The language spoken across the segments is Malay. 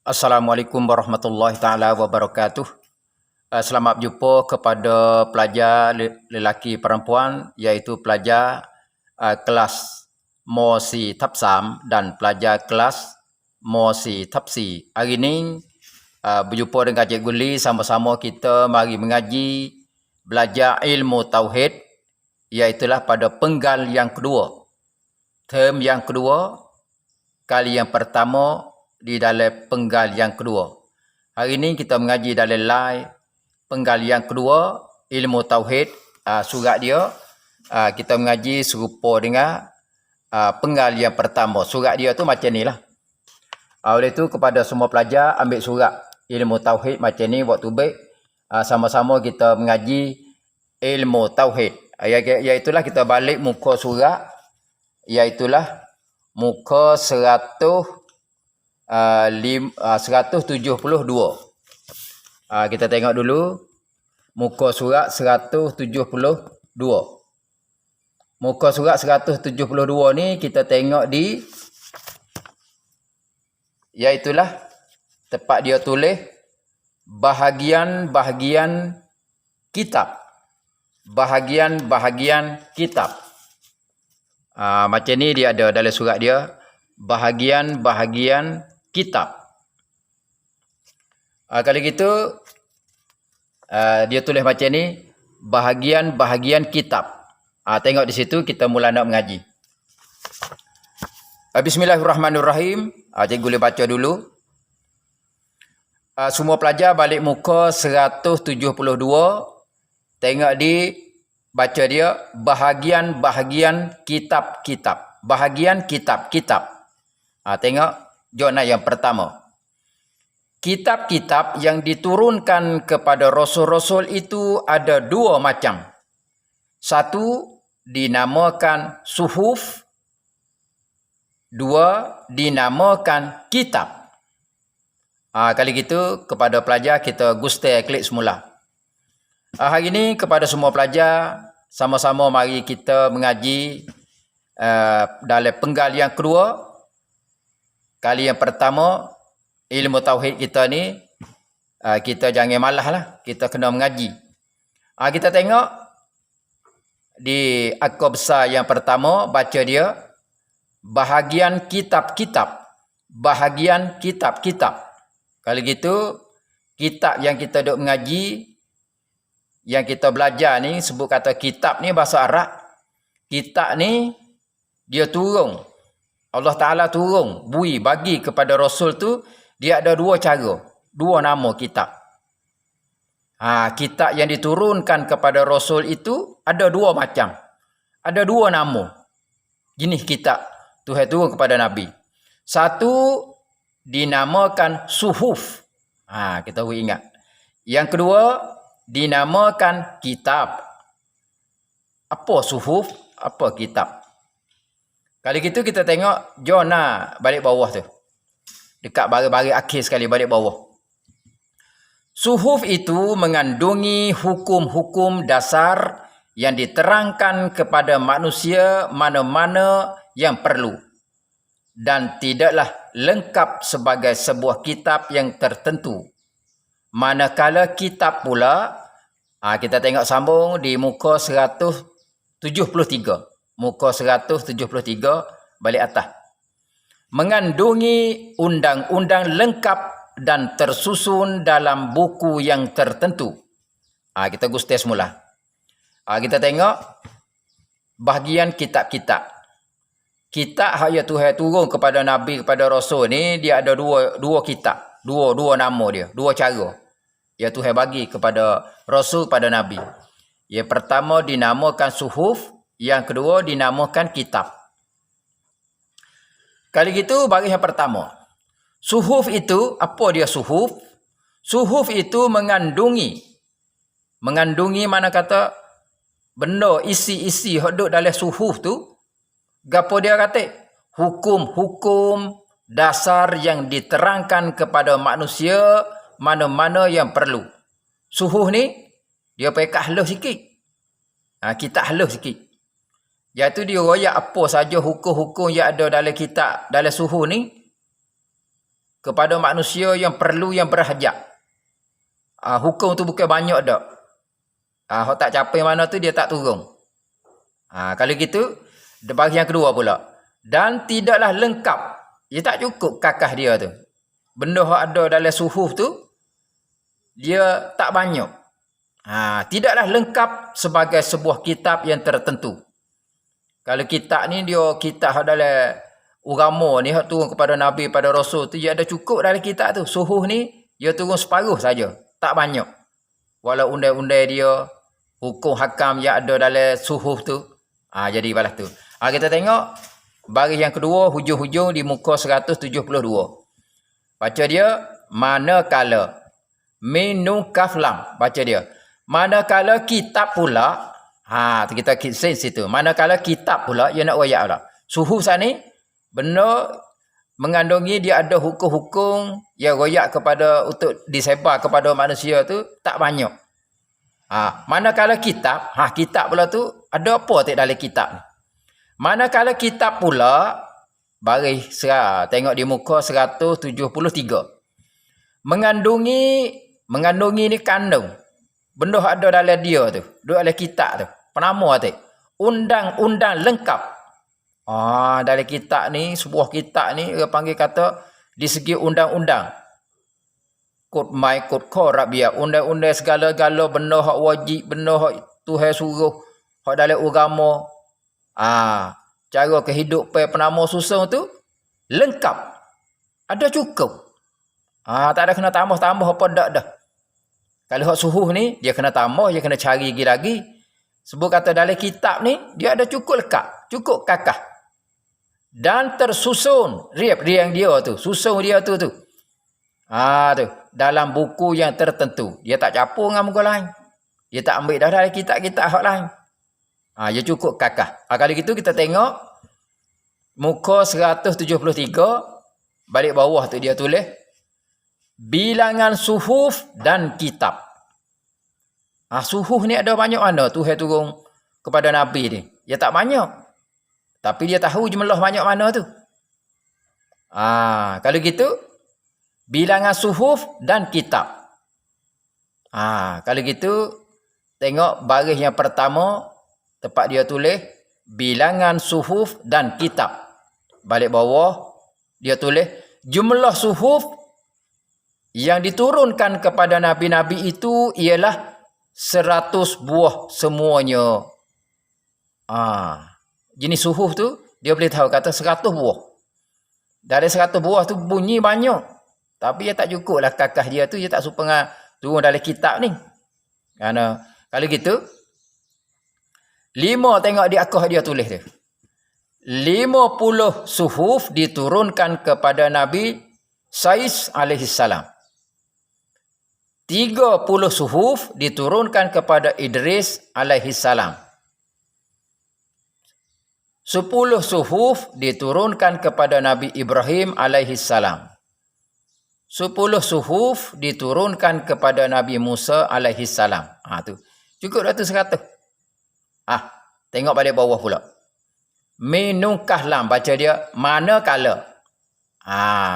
Assalamualaikum warahmatullahi taala wabarakatuh. Selamat berjumpa kepada pelajar lelaki perempuan, iaitu pelajar kelas Mosi Thap 3 dan pelajar kelas Mosi Thap 4. Hari ini berjumpa dengan Cikgu Lee, sama-sama kita mari mengaji belajar ilmu tauhid, iaitulah pada penggal yang kedua. Term yang kedua, kali yang pertama di dalam penggal yang kedua. Hari ini kita mengaji dalam live penggal yang kedua, ilmu tauhid. Surat dia kita mengaji serupa dengan penggal yang pertama. Surat dia tu macam ni lah. Oleh itu kepada semua pelajar, ambil surat ilmu tauhid macam ni waktu baik. Sama-sama kita mengaji ilmu tauhid. Iaitulah kita balik muka surat, iaitulah muka 172. Kita tengok dulu muka surat 172. Muka surat 172 ni kita tengok di, iaitulah tempat dia tulis bahagian-bahagian kitab. Bahagian-bahagian kitab. Macam ni dia ada dalam surat dia, bahagian-bahagian kitab. Kalau gitu dia tulis macam ni, bahagian-bahagian kitab. Tengok di situ, kita mula nak mengaji. Bismillahirrahmanirrahim. Cikgu boleh baca dulu. Semua pelajar balik muka 172. Tengok di, baca dia, bahagian-bahagian kitab-kitab. Bahagian kitab-kitab. Tengok zona yang pertama. Kitab-kitab yang diturunkan kepada rasul-rasul itu ada dua macam. Satu dinamakan suhuf, dua dinamakan kitab. Kali gitu kepada pelajar kita guste klik semula. Hari ini kepada semua pelajar, sama-sama mari kita mengaji dalam penggal yang kedua. Kali yang pertama, ilmu tauhid kita ni, kita jangan malas lah. Kita kena mengaji. Kita tengok di akar besar yang pertama, baca dia, bahagian kitab-kitab. Bahagian kitab-kitab. Kalau gitu, kitab yang kita duk mengaji, yang kita belajar ni, sebut kata kitab ni bahasa Arab. Kitab ni, dia turun. Allah Ta'ala turun, bagi kepada Rasul tu, dia ada dua cara, dua nama kitab. Kitab yang diturunkan kepada Rasul itu ada dua macam. Ada dua nama jenis kitab Tuhan turun kepada Nabi. Satu dinamakan suhuf. Kita boleh ingat. Yang kedua dinamakan kitab. Apa suhuf? Apa kitab? Kali gitu kita tengok zona balik bawah tu. Dekat baris-baris akhir sekali balik bawah. Suhuf itu mengandungi hukum-hukum dasar yang diterangkan kepada manusia mana-mana yang perlu. Dan tidaklah lengkap sebagai sebuah kitab yang tertentu. Manakala kitab pula, kita tengok sambung di muka 173. Muka 173 balik atas. Mengandungi undang-undang lengkap dan tersusun dalam buku yang tertentu. Kita guste semula. Kita tengok bahagian kitab-kitab. Kitab yang Tuhan turun kepada Nabi, kepada Rasul ni, dia ada dua kitab. Dua nama dia. Dua cara. Yang Tuhan bagi kepada Rasul, pada Nabi. Yang pertama dinamakan suhuf. Yang kedua dinamakan kitab. Kali gitu baris yang pertama. Suhuf itu, apa dia suhuf? Suhuf itu mengandungi mana kata benda isi-isi hodok dalam suhuf tu. Gapo dia kata? Hukum-hukum dasar yang diterangkan kepada manusia mana-mana yang perlu. Suhuf ni dia pakai halus sikit. Kita halus sikit. Iaitu dia royak apa saja hukum-hukum yang ada dalam kitab, dalam suhuf ni kepada manusia yang perlu, yang berhajat. Hukum tu bukan banyak dak. Hak tak capai mana tu dia tak turun. Kalau gitu, bagi yang kedua pula. Dan tidaklah lengkap. Dia tak cukup kakah dia tu. Benda yang ada dalam suhuf tu, dia tak banyak. Tidaklah lengkap sebagai sebuah kitab yang tertentu. Kalau kitab ni, dia kitab dalam agama ni, yang turun kepada Nabi, pada Rasul tu, dia ada cukup dalam kitab tu. Suhuf ni, dia turun separuh saja. Tak banyak. Walau undang-undang dia, hukum hakam yang ada dalam suhuf tu. Jadi balas tu. Kita tengok baris yang kedua, hujung-hujung di muka 172. Baca dia, manakala. Minu kaflam. Baca dia. Manakala kitab pula. Kita sen situ. Manakala kitab pula, dia nak royak pula. Suhuf sana ni, benda mengandungi dia ada hukum-hukum yang royak kepada, untuk disebar kepada manusia tu, tak banyak. Manakala kitab, kitab pula tu, ada apa tak dalam kitab ni? Manakala kitab pula, baris tengok di muka 173. Mengandungi ni kandung. Benda ada dalam dia tu, dalam kitab tu. Penama tu, undang-undang lengkap. Dalam kitab ni, sebuah kitab ni, dia panggil kata, di segi undang-undang. Kod mai, kod korabia, undang-undang segala-gala, benda hak wajib, benda hak Tuhan suruh, hak dalam agama. Cara kehidupan penama susun tu, lengkap. Ada cukup. Tak ada kena tambah-tambah apa dah. Kalau hak suhuf ni, dia kena tambah, dia kena cari lagi. Sebab kata dalam kitab ni, dia ada cukup lekat, cukup kakah. Dan tersusun, riang dia tu, susun dia tu. Tu, dalam buku yang tertentu. Dia tak capur dengan muka lain. Dia tak ambil dah dari kitab-kitab hak lain. Dia cukup kakah. Kalau gitu kita tengok muka 173, balik bawah tu dia tulis bilangan suhuf dan kitab. Suhuf ni ada banyak mana Tuhan turun kepada Nabi ni. Dia tak banyak. Tapi dia tahu jumlah banyak mana tu. Kalau gitu, bilangan suhuf dan kitab. Kalau gitu, tengok baris yang pertama, tempat dia tulis, bilangan suhuf dan kitab. Balik bawah, dia tulis, jumlah suhuf yang diturunkan kepada Nabi-Nabi itu ialah 100 buah semuanya. Jenis suhuf tu, dia boleh tahu kata 100 buah. Dari 100 buah tu bunyi banyak. Tapi dia tak cukup lah kakah dia tu. Dia tak supaya turun dalam kitab ni. Kerana kalau gitu, 5 tengok di akah dia tulis tu. 50 suhuf diturunkan kepada Nabi Sa'is alaihissalam. 30 suhuf diturunkan kepada Idris alaihissalam. 10 suhuf diturunkan kepada Nabi Ibrahim alaihissalam. 10 suhuf diturunkan kepada Nabi Musa alaihissalam. Tu. Cukup dah tu 100. Tengok balik bawah pula. Minukahlam, baca dia manakala.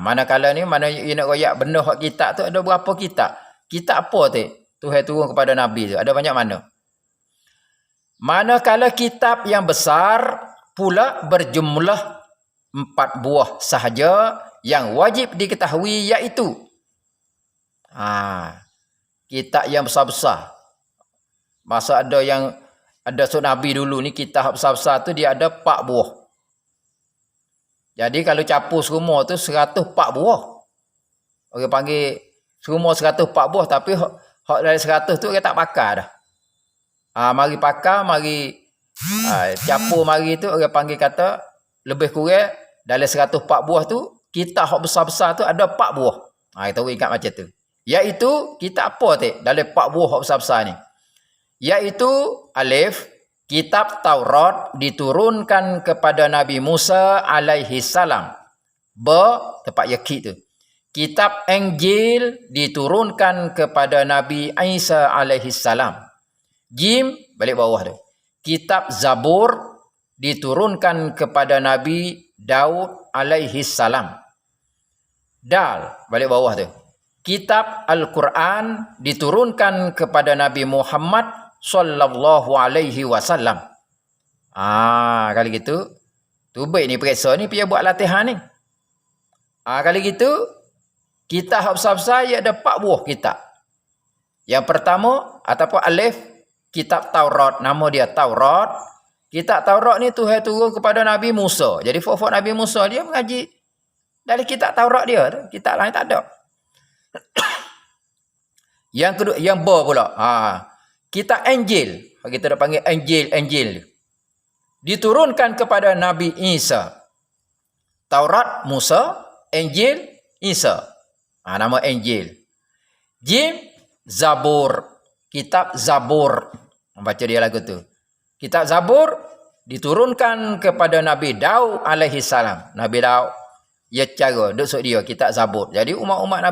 Manakala ni mana ia nak royak benda hak kitab tu ada berapa kitab? Kitab apa tu? Tuhan turun kepada Nabi tu. Ada banyak mana? Manakala kitab yang besar pula berjumlah 4 buah sahaja yang wajib diketahui iaitu kitab yang besar-besar. Masa ada yang ada Nabi dulu ni kitab besar-besar tu dia ada 4 buah. Jadi kalau capur semua tu 104 buah. Orang panggil semua 104 buah tapi hak dari 100 tu orang tak pakar dah. Mari pakar, mari capur mari tu orang panggil kata lebih kurang dalam 104 buah tu kitab hak besar-besar tu ada 4 buah. Kita ingat macam tu. Iaitu kitab apa tu dalam 4 buah hak besar-besar ni? Iaitu alif, kitab Taurat diturunkan kepada Nabi Musa alaihi salam. Tempat yakit tu. Kitab Injil diturunkan kepada Nabi Isa alaihi salam. Jim, balik bawah tu. Kitab Zabur diturunkan kepada Nabi Daud alaihi salam. Dal, balik bawah tu. Kitab Al-Quran diturunkan kepada Nabi Muhammad sallallahu alaihi wasallam. Kali gitu, Tubik ni periksa ni pergi buat latihan ni. Kali gitu, kitab besar-besar ia ada 4 buah kitab. Yang pertama ataupun alif, kitab Taurat, nama dia Taurat. Kitab Taurat ni Tuhan turun kepada Nabi Musa. Jadi fofok Nabi Musa dia mengaji dari kitab Taurat dia, kitab lain tak ada. Yang kedua, yang pula. Kitab Injil, kita dah panggil Injil. Diturunkan kepada Nabi Isa. Taurat Musa, Injil Isa. Nama Injil. Jim Zabur, kitab Zabur. Baca dia lagu tu. Kitab Zabur diturunkan kepada Nabi Daud alaihi salam. Nabi Daud ia cara duk dia kitab Zabur. Jadi umat-umat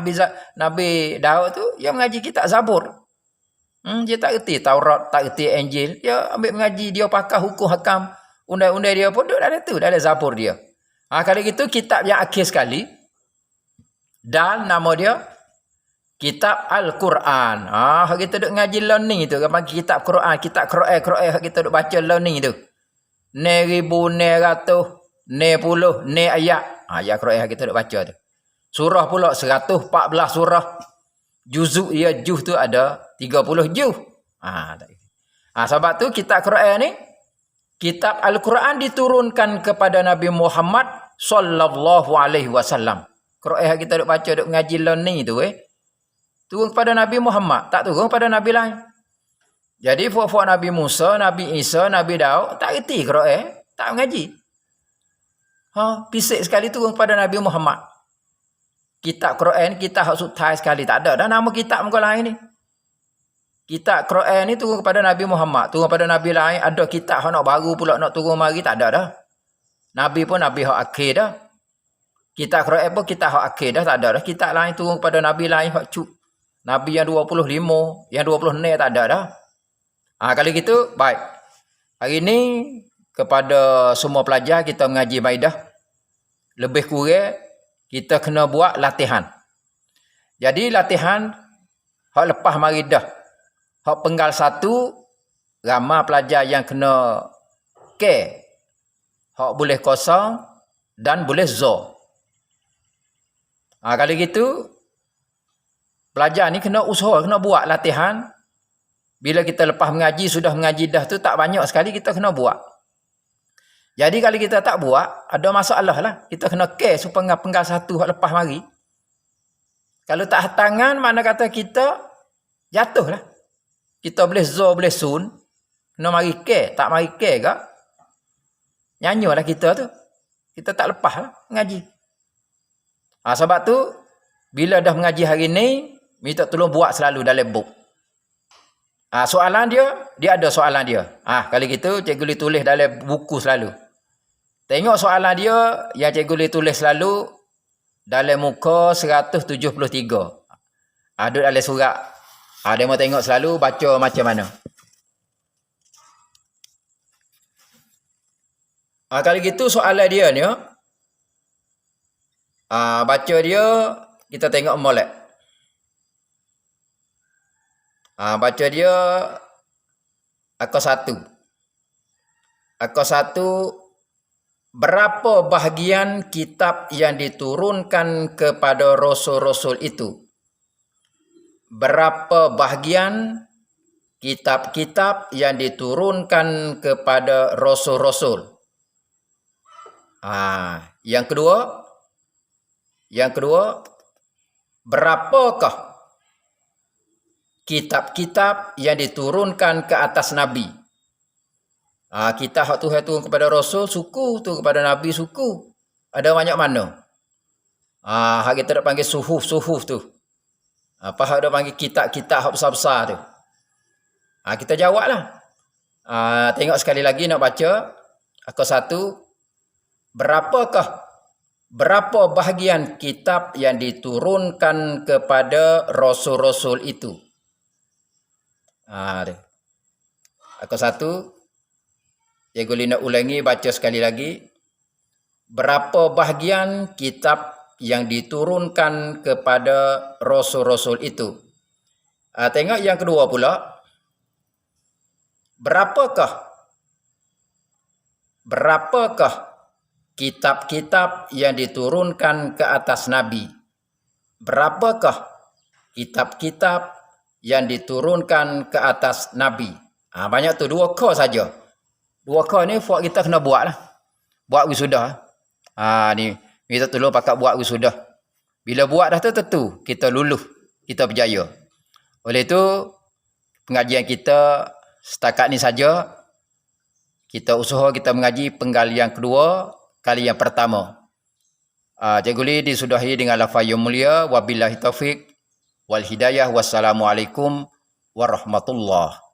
Nabi Daud tu dia mengaji kitab Zabur. Dia tak erti Taurat, tak erti Injil. Dia ambil mengaji, dia pakar hukum hakam, undang-undang dia pun duk dalam tu, dalam Zabur dia. Kalau gitu kitab yang akhir sekali dan nama dia Kitab Al-Quran. Kita duk ngaji learning itu, panggil kitab Quran, kitab Quran kita duk baca learning itu. Ne ribu, ne ratus, ne puluh, ne ayat. Ayat Quran kita duk baca tu. Surah pula 114 surah. Juzuk juz tu ada 30 juz. Sebab tu kitab Quran ni, kitab Al-Quran diturunkan kepada Nabi Muhammad sallallahu alaihi wasallam. Quran kita duk baca, duk ngaji learning tu turun kepada Nabi Muhammad, tak turun kepada Nabi lain. Jadi fuak-fuak Nabi Musa, Nabi Isa, Nabi Daud tak reti Quran, tak mengaji. Pisik sekali turun kepada Nabi Muhammad. Kitab Quran, kitab hak sutai sekali tak ada dah nama kitab muka lain ni. Kitab Quran ni turun kepada Nabi Muhammad, turun kepada Nabi lain, ada kitab hak nak baru pula nak turun mari tak ada dah. Nabi pun Nabi hak akhir dah. Kitab Quran pun kitab hak akhir dah, tak ada dah. Kitab lain turun kepada Nabi lain hak Nabi yang 25, yang 20 ni tak ada dah. Kalau gitu, baik. Hari ni, kepada semua pelajar kita mengaji Maidah, lebih kurang, kita kena buat latihan. Jadi latihan, hak lepas Maidah, hak penggal 1, ramai pelajar yang kena K, hak boleh kosong dan boleh zo. Kalau gitu, pelajar ni kena usaha, kena buat latihan. Bila kita lepas mengaji, sudah mengaji dah tu, tak banyak sekali kita kena buat. Jadi kalau kita tak buat, ada masalah lah. Kita kena care supaya penggal 1 lepas mari. Kalau tak tangan, mana kata kita jatuh lah. Kita boleh zo, boleh sun. Kena mari care. Tak mari care ke? Nyanyi lah kita tu. Kita tak lepas lah mengaji. Sebab tu, bila dah mengaji hari ni, minta tolong buat selalu dalam buku. Soalan dia ada soalan dia. Kali gitu cikgu boleh tulis dalam buku selalu. Tengok soalan dia yang cikgu boleh tulis selalu dalam muka 173. Ada dalam surat. Dia mau tengok selalu baca macam mana. Kali gitu soalan dia ni baca dia kita tengok molek. Baca dia Akal 1. Akal 1, berapa bahagian kitab yang diturunkan kepada rasul-rasul itu? Berapa bahagian kitab-kitab yang diturunkan kepada rasul-rasul? Yang kedua, berapakah kitab-kitab yang diturunkan ke atas Nabi? Kitab hak Tuhan turun kepada Rasul, suku tu kepada Nabi, suku. Ada banyak mana? Hak kita nak panggil suhuf tu. Apa hak dia panggil kitab-kitab hak besar-besar tu. Kita jawablah. Tengok sekali lagi nak baca. Akal 1. Berapa bahagian kitab yang diturunkan kepada rasul-rasul itu? Akal 1. Cikgu Li nak ulangi baca sekali lagi. Berapa bahagian kitab yang diturunkan kepada rasul-rasul itu? Tengok yang kedua pula. Berapakah kitab-kitab yang diturunkan ke atas Nabi? Berapakah kitab-kitab yang diturunkan ke atas Nabi? Banyak tu, 2 k saja. 2 k ni buat kita kena buat lah. Buat wisudah. Ni kita tolong pakat buat wisudah. Bila buat dah tu tentu kita lulus, kita berjaya. Oleh itu pengajian kita setakat ni saja. Kita usaha kita mengaji penggal yang kedua, kali yang pertama. Cikgu Li disudahi dengan lafaz yang mulia. Wabillahi taufiq wal hidayah. Wassalamualaikum warahmatullahi